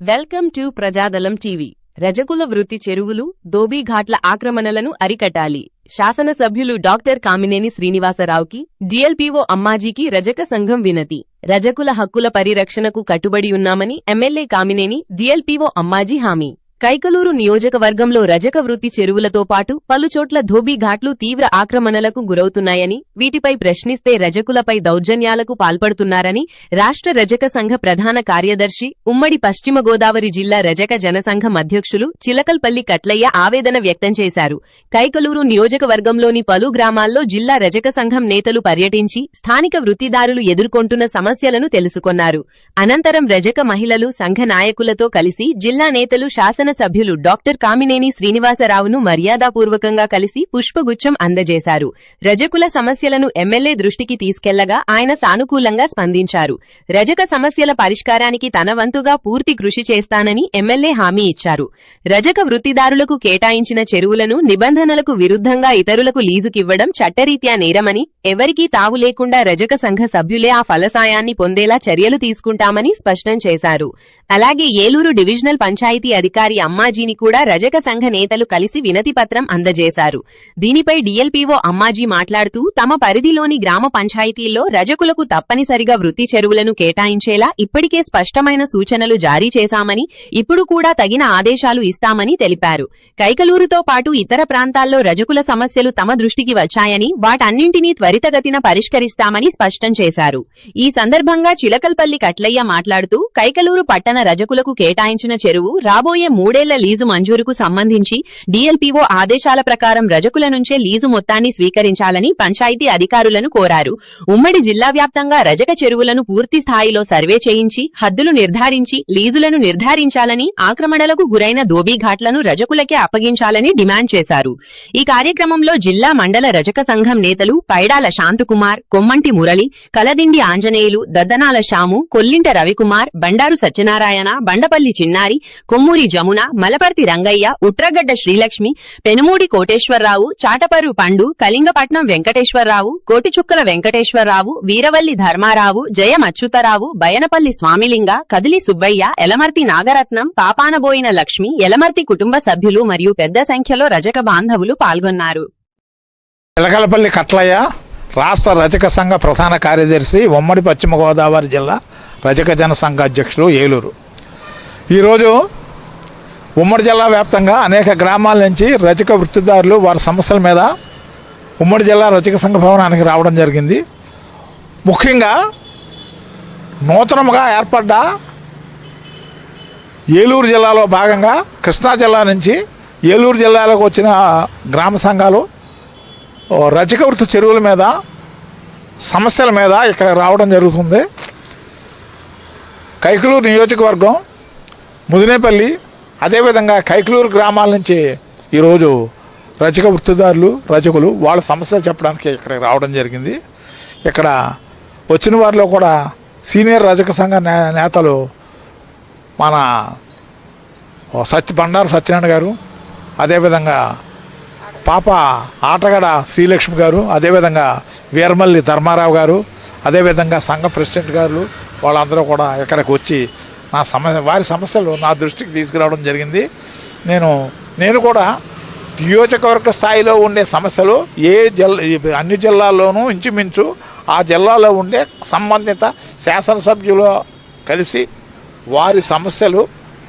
Welcome to Prajadalam TV. రజకుల వృత్తి చెరువులు, దోబీఘాట్ల ఆక్రమణలను అరికట్టాలి. శాసనసభ్యులు డాక్టర్ కామినేని శ్రీనివాసరావుకి, డిఎల్పీఓ అమ్మాజీకి రజక సంఘం వినతి. రజకుల హక్కుల పరిరక్షణకు కట్టుబడి ఉన్నామని ఎమ్మెల్యే కామినేని, డిఎల్పీఓ అమ్మాజీ హామీ. కైకలూరు నియోజకవర్గంలో రజక వృత్తి చెరువులతో పాటు పలుచోట్ల ధోబీఘాట్లు తీవ్ర ఆక్రమణలకు గురవుతున్నాయని, వీటిపై ప్రశ్నిస్తే రజకులపై దౌర్జన్యాలకు పాల్పడుతున్నారని రాష్ట్ర రజక సంఘ ప్రధాన కార్యదర్శి, ఉమ్మడి పశ్చిమ గోదావరి జిల్లా రజక జనసంఘం అధ్యక్షులు చిలకల్పల్లి కట్లయ్య ఆవేదన వ్యక్తం చేశారు. కైకలూరు నియోజకవర్గంలోని పలు గ్రామాల్లో జిల్లా రజక సంఘం నేతలు పర్యటించి స్థానిక వృత్తిదారులు ఎదుర్కొంటున్న సమస్యలను తెలుసుకొన్నారు. అనంతరం రజక మహిళలు సంఘ నాయకులతో కలిసి జిల్లా నేతలు శాసనసభ్యులు డాక్టర్ కామినేని శ్రీనివాసరావును మర్యాదపూర్వకంగా కలిసి పుష్పగుచ్చం అందజేశారు. రజకుల సమస్యలను ఎమ్మెల్యే దృష్టికి తీసుకెళ్లగా ఆయన సానుకూలంగా స్పందించారు. రజక సమస్యల పరిష్కారానికి తన వంతుగా పూర్తి కృషి చేస్తానని ఎమ్మెల్యే హామీ ఇచ్చారు. రజక వృత్తిదారులకు కేటాయించిన చెరువులను నిబంధనలకు విరుద్ధంగా ఇతరులకు లీజుకివ్వడం చట్టరీత్యా నేరమని, ఎవరికీ తావు లేకుండా రజక సంఘ సభ్యులే ఆ ఫలసాయాన్ని పొందేలా చర్యలు తీసుకుంటామని స్పష్టం చేశారు. అలాగే ఏలూరు డివిజనల్ పంచాయతీ అధికారి అమ్మాజీని కూడా రజక సంఘ నేతలు కలిసి వినతిపత్రం అందజేశారు. దీనిపై డిఎల్పీఓ అమ్మాజీ మాట్లాడుతూ, తమ పరిధిలోని గ్రామ పంచాయతీల్లో రజకులకు తప్పనిసరిగా వృత్తి చెరువులను కేటాయించేలా ఇప్పటికే స్పష్టమైన సూచనలు జారీ చేశామని, ఇప్పుడు కూడా తగిన ఆదేశాలు ఇస్తామని తెలిపారు. కైకలూరుతో పాటు ఇతర ప్రాంతాల్లో రజకుల సమస్యలు తమ దృష్టికి వచ్చాయని, వాటన్నింటినీ త్వరితగతిన పరిష్కరిస్తామని స్పష్టం చేశారు. ఈ సందర్భంగా చిలకల్పల్లి కట్లయ్య మాట్లాడుతూ, కైకలూరు పట్టణ రజకులకు కేటాయించిన చెరువు రాబోయే 3 ఏళ్ల లీజు మంజూరుకు సంబంధించి డిఎల్పీఓ ఆదేశాల ప్రకారం రజకుల నుంచే లీజు మొత్తాన్ని స్వీకరించాలని పంచాయతీ అధికారులను కోరారు. ఉమ్మడి జిల్లా వ్యాప్తంగా రజక చెరువులను పూర్తి స్థాయిలో సర్వే చేయించి హద్దులు నిర్ధారించి లీజులను నిర్ధారించాలని, ఆక్రమణలకు గురైన దోబీఘాట్లను రజకులకే అప్పగించాలని డిమాండ్ చేశారు. ఈ కార్యక్రమంలో జిల్లా మండల రజక సంఘం నేతలు పైడాల శాంతకుమార్, కొమ్మంటి మురళి, కలదిండి ఆంజనేయులు, దద్దనాల శాము, కొల్లింట రవికుమార్, బండారు సత్యనారాయణ, బండపల్లి చిన్నారి, కొమ్మూరి జమున, మలపర్తి రంగయ్య, ఉట్రగడ్డ శ్రీలక్ష్మి, పెనుమూడి కోటేశ్వరరావు, చాటపర్రు పండు, కళింగపట్నం వెంకటేశ్వరరావు, కోటిచుక్కల వెంకటేశ్వరరావు, వీరవల్లి ధర్మారావు, జయం అచ్యుతరావు, బయనపల్లి స్వామిలింగ, కదిలి సుబ్బయ్య, ఎలమర్తి నాగరత్నం, పాపానబోయిన లక్ష్మి, ఎలమర్తి కుటుంబ సభ్యులు మరియు పెద్ద సంఖ్యలో రజక బాంధవులు పాల్గొన్నారు. చిలకలపల్లి కట్లయ్య, రాష్ట్ర రజక సంఘ ప్రధాన కార్యదర్శి, ఉమ్మడి పశ్చిమ గోదావరి జిల్లా రజక జనసంఘ అధ్యక్షులు, ఏలూరు. ఈరోజు ఉమ్మడి జిల్లా వ్యాప్తంగా అనేక గ్రామాల నుంచి రజక వృత్తిదారులు వారి సమస్యల మీద ఉమ్మడి జిల్లా రజక సంఘ భవనానికి రావడం జరిగింది. ముఖ్యంగా నూతనంగా ఏర్పడ్డ ఏలూరు జిల్లాలో భాగంగా కృష్ణా జిల్లా నుంచి ఏలూరు జిల్లాలోకి వచ్చిన గ్రామ సంఘాలు రజక వృత్తి చెరువుల మీద సమస్యల మీద ఇక్కడ రావడం జరుగుతుంది. కైకలూరు నియోజకవర్గం, ముదినేపల్లి, అదేవిధంగా కైకలూరు గ్రామాల నుంచి ఈరోజు రజక వృత్తిదారులు, రజకులు వాళ్ళ సమస్యలు చెప్పడానికి ఇక్కడికి రావడం జరిగింది. ఇక్కడ వచ్చిన వారిలో కూడా సీనియర్ రజక సంఘ నేతలు మన బండారు సత్యనారాయణ గారు, అదేవిధంగా పాప ఆటగడ శ్రీలక్ష్మి గారు, అదేవిధంగా వీరమల్లి ధర్మారావు గారు, అదేవిధంగా సంఘ ప్రెసిడెంట్ గారు, వాళ్ళందరూ కూడా ఇక్కడికి వచ్చి వారి సమస్యలు నా దృష్టికి తీసుకురావడం జరిగింది. నేను కూడా నియోజకవర్గ స్థాయిలో ఉండే సమస్యలు అన్ని జిల్లాల్లోనూ ఇంచుమించు ఆ జిల్లాలో ఉండే సంబంధిత శాసనసభ్యులు కలిసి వారి సమస్యలు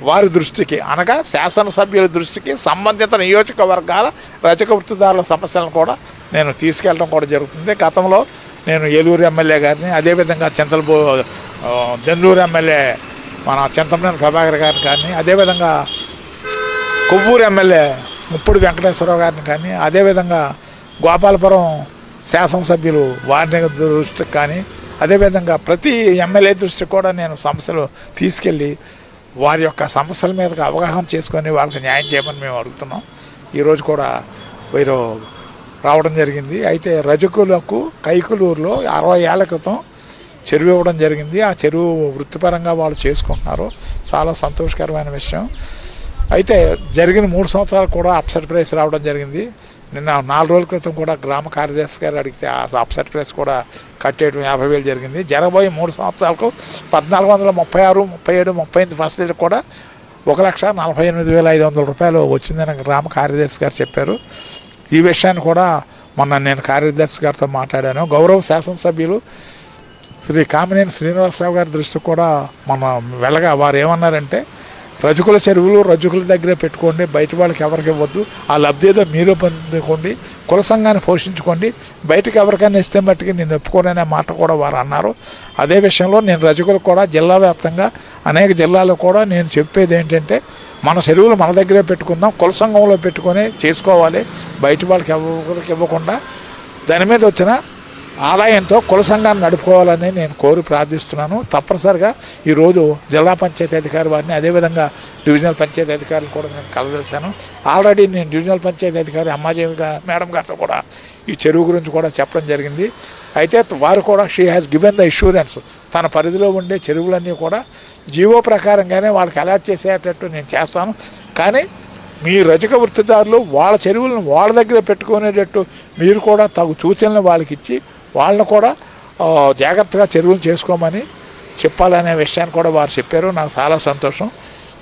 వారి దృష్టికి, అనగా శాసనసభ్యుల దృష్టికి సంబంధిత నియోజకవర్గాల రజక వృత్తిదారుల సమస్యలను కూడా నేను తీసుకెళ్ళడం కూడా జరుగుతుంది. గతంలో నేను ఏలూరు ఎమ్మెల్యే గారిని, అదేవిధంగా దెందూరు ఎమ్మెల్యే మన చింతమనేని ప్రభాకర్ గారిని కానీ, అదేవిధంగా కొవ్వూరు ఎమ్మెల్యే ముప్పుడు వెంకటేశ్వరరావు గారిని కానీ, అదేవిధంగా గోపాలపురం శాసనసభ్యులు వారిని దృష్టికి కానీ, అదేవిధంగా ప్రతి ఎమ్మెల్యే దృష్టికి కూడా నేను సమస్యలు తీసుకెళ్ళి వారి యొక్క సమస్యల మీద అవగాహన చేసుకొని వాళ్ళకి న్యాయం చేయమని మేము అడుగుతున్నాం. ఈరోజు కూడా వీరు రావడం జరిగింది. అయితే రజకులకు కైకలూరులో 60 ఏళ్ల క్రితం చెరువు ఇవ్వడం జరిగింది. ఆ చెరువు వృత్తిపరంగా వాళ్ళు చేసుకుంటున్నారు. చాలా సంతోషకరమైన విషయం. అయితే జరిగిన 3 సంవత్సరాలు కూడా అప్సెట్ ప్రైస్ రావడం జరిగింది. నిన్న 4 రోజుల క్రితం కూడా గ్రామ కార్యదర్శి గారు అడిగితే ఆ అప్సెట్ ప్లేస్ కూడా కట్టేయడం 50,000 జరిగింది. జరగబోయే 3 సంవత్సరాలకు 1436, 37, 38 ఫస్ట్ ఇయర్ కూడా 1,48,500 రూపాయలు వచ్చిందని గ్రామ కార్యదర్శి గారు చెప్పారు. ఈ విషయాన్ని కూడా మొన్న నేను కార్యదర్శి గారితో మాట్లాడాను. గౌరవ శాసనసభ్యులు శ్రీ కామినేని శ్రీనివాసరావు గారి దృష్టి కూడా మన వెళ్ళగా వారు ఏమన్నారంటే, రజకుల చెరువులు రజకుల దగ్గరే పెట్టుకోండి, బయట వాళ్ళకి ఎవరికి ఇవ్వద్దు, ఆ లబ్ధి ఏదో మీరు పొందుకోండి, కుల సంఘాన్ని పోషించుకోండి, బయటకు ఎవరికైనా ఇస్తే మట్టుకి నేను ఒప్పుకోననే మాట కూడా వారు అన్నారు. అదే విషయంలో నేను రజకులు కూడా జిల్లా వ్యాప్తంగా అనేక జిల్లాల్లో కూడా నేను చెప్పేది ఏంటంటే, మన చెరువులు మన దగ్గరే పెట్టుకుందాం, కుల సంఘంలో పెట్టుకొని చేసుకోవాలి, బయట వాళ్ళకి ఎవరికి ఇవ్వకుండా దాని మీద వచ్చిన ఆదాయంతో కుల సంఘాన్ని నడుపుకోవాలని నేను కోరి ప్రార్థిస్తున్నాను. తప్పనిసరిగా ఈరోజు జిల్లా పంచాయతీ అధికారి వారిని, అదేవిధంగా డివిజనల్ పంచాయతీ అధికారులు కూడా నేను కలగలిశాను. ఆల్రెడీ నేను డివిజనల్ పంచాయతీ అధికారి అమ్మాజీ మేడం గారితో కూడా ఈ చెరువు గురించి కూడా చెప్పడం జరిగింది. అయితే వారు కూడా she has given the assurance, తన పరిధిలో ఉండే చెరువులన్నీ కూడా జీవో ప్రకారంగానే వాళ్ళకి అలాట్ చేసేటట్టు నేను చేస్తాను. కానీ మీ రజక వృత్తిదారులు వాళ్ళ చెరువులను వాళ్ళ దగ్గర పెట్టుకునేటట్టు మీరు కూడా తగు సూచనలు వాళ్ళకి ఇచ్చి వాళ్ళని కూడా జాగ్రత్తగా చెరువులు చేసుకోమని చెప్పాలనే విషయాన్ని కూడా వారు చెప్పారు. నాకు చాలా సంతోషం.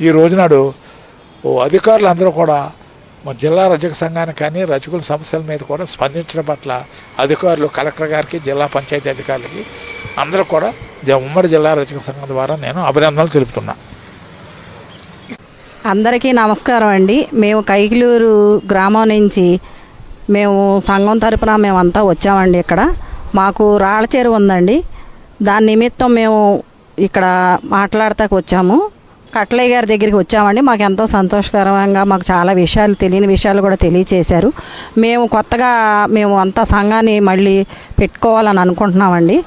ఈ రోజునాడు అధికారులు అందరూ కూడా మా జిల్లా రజక సంఘానికి కానీ రజకుల సమస్యల మీద కూడా స్పందించడం పట్ల అధికారులు, కలెక్టర్ గారికి, జిల్లా పంచాయతీ అధికారులకి అందరూ కూడా ఉమ్మడి జిల్లా రజక సంఘం ద్వారా నేను అభినందనలు తెలుపుతున్నా. అందరికీ నమస్కారం అండి. మేము కైకిలూరు గ్రామం నుంచి మేము సంఘం తరపున మేమంతా వచ్చామండి. ఇక్కడ మాకు రాళ్ళ చెరువు ఉందండి. దాని నిమిత్తం మేము ఇక్కడ మాట్లాడతాకు వచ్చాము. కట్లయ్య గారి దగ్గరికి వచ్చామండి. మాకు ఎంతో సంతోషకరంగా మాకు చాలా విషయాలు, తెలియని విషయాలు కూడా తెలియచేశారు. మేము కొత్తగా అంతా సంఘాన్ని మళ్ళీ పెట్టుకోవాలని అనుకుంటున్నామండి.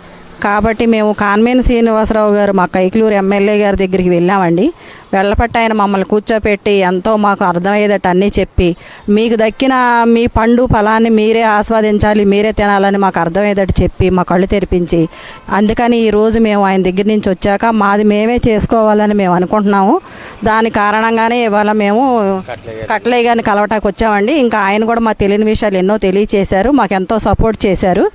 కాబట్టి మేము కామినేని శ్రీనివాసరావు గారు మా కైకిలూరు ఎమ్మెల్యే గారి దగ్గరికి వెళ్ళామండి. వెళ్ళపట్టి ఆయన మమ్మల్ని కూర్చోపెట్టి ఎంతో మాకు అర్థమయ్యేటట్టు అన్నీ చెప్పి, మీకు దక్కిన మీ పండు ఫలాన్ని మీరే ఆస్వాదించాలి, మీరే తినాలని మాకు అర్థమయ్యేటట్టు చెప్పి మా కళ్ళు తెరిపించి, అందుకని ఈరోజు మేము ఆయన దగ్గర నుంచి వచ్చాక మాది మేమే చేసుకోవాలని మేము అనుకుంటున్నాము. దాని కారణంగానే ఇవాళ మేము కట్లయ్య గారిని కలవటానికి వచ్చామండి. ఇంకా ఆయన కూడా మాకు తెలియని విషయాలు ఎన్నో తెలియచేశారు, మాకు ఎంతో సపోర్ట్ చేశారు.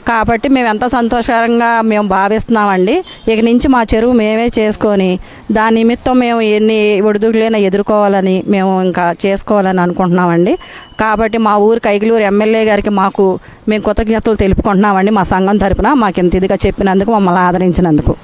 కాబట్టి మేము ఎంతో సంతోషకరంగా మేము భావిస్తున్నామండి. ఇక నుంచి మా చెరువు మేమే చేసుకొని దాని నిమిత్తం మేము ఎన్ని ఒడిదుడుకులైనా ఎదుర్కోవాలని మేము ఇంకా చేసుకోవాలని అనుకుంటున్నామండి. కాబట్టి మా ఊరు కైకిలూరు ఎమ్మెల్యే గారికి మేము కృతజ్ఞతలు తెలుపుకుంటున్నామండి. మా సంఘం తరపున మాకు ఇంత ఇదిగా చెప్పినందుకు, మమ్మల్ని ఆదరించినందుకు.